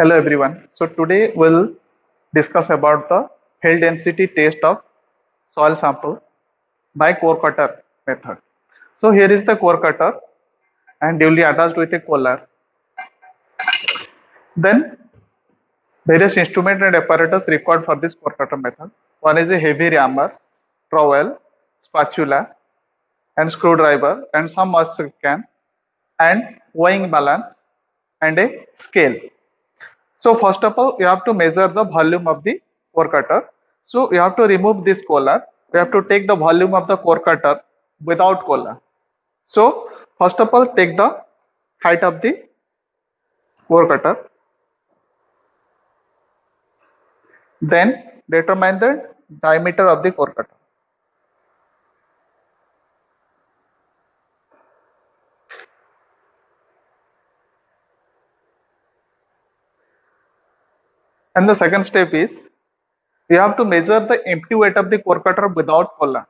Hello everyone. So today we'll discuss about the hill density test of soil sample by core cutter method. So here is the core cutter and duly attached with a collar. Then various instrument and apparatus required for this core cutter method. One is a heavy rammer, trowel, spatula and screwdriver and some muscle can and weighing balance and a scale. So first of all, you have to measure the volume of the core cutter. So you have to remove this collar. We have to take the volume of the core cutter without collar. So first of all, take the height of the core cutter. Then determine the diameter of the core cutter. And the second step is you have to measure the empty weight of the core cutter without collar.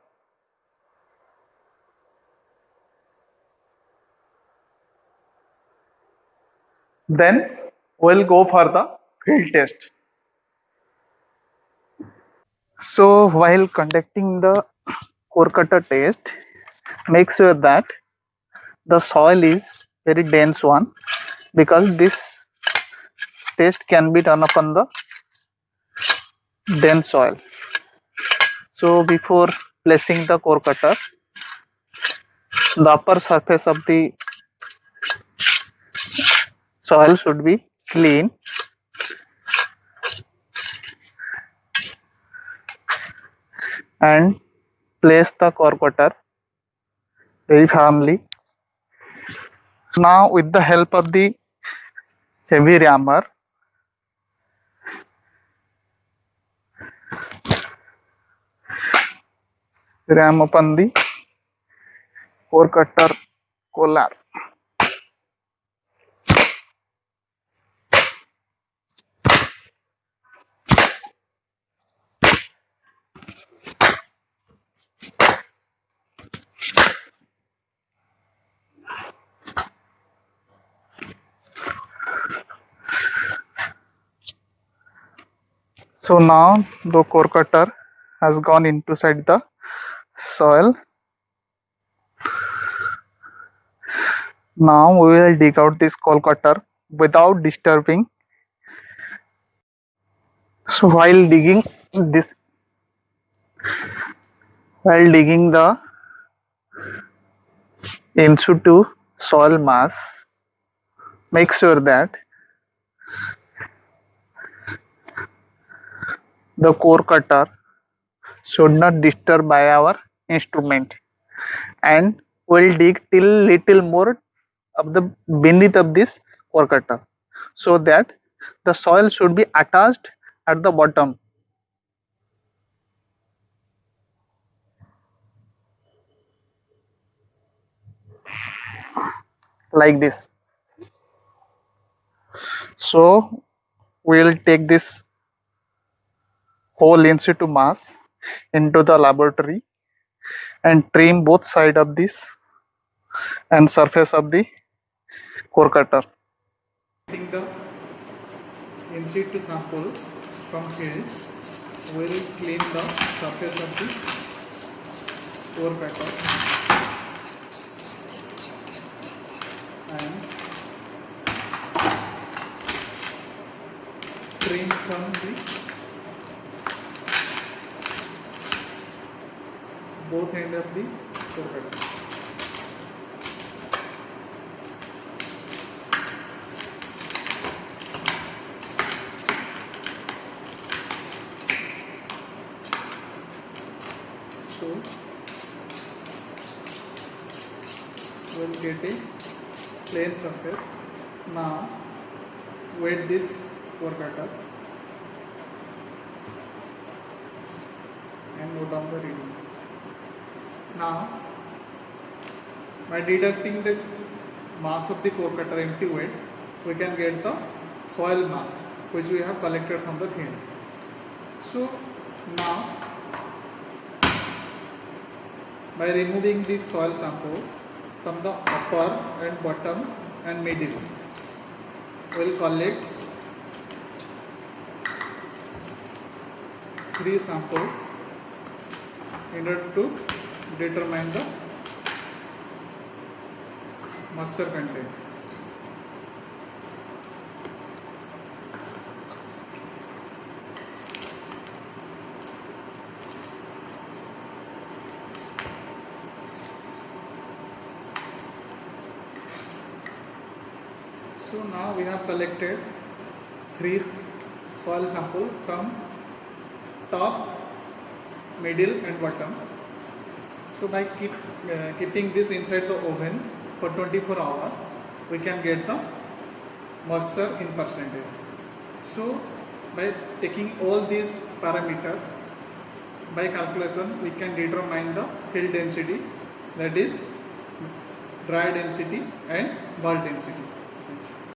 Then we'll go for the field test. So while conducting the core cutter test, make sure that the soil is very dense one because this test can be done upon the dense soil. So before placing the core cutter, the upper surface of the soil should be clean and place the core cutter very firmly. So now with the help of the heavy rammer, ram upon the core cutter collar. So now the core cutter has gone inside the soil. Now we will dig out this core cutter without disturbing. So this, while digging the in-situ soil mass, make sure that the core cutter should not disturb by our instrument, and we'll dig till little more of the beneath of this core cutter so that the soil should be attached at the bottom like this. So we'll take this whole in situ mass into the laboratory and trim both sides of this and surface of the core cutter. Taking the in situ sample from field, we will clean the surface of the core cutter and trim from the both end of the core cutter. So we'll get a plain surface. Now weight this core cutter and note down the reading. Now by deducting this mass of the core cutter empty weight, we can get the soil mass which we have collected from the field. So now by removing the soil sample from the upper and bottom and middle, we will collect 3 sample in order to determine the moisture content. So now we have collected 3 soil sample from top, middle and bottom. So by keeping this inside the oven for 24 hours, we can get the moisture in percentage. So by taking all these parameters, by calculation we can determine the hill density, that is dry density and bulk density.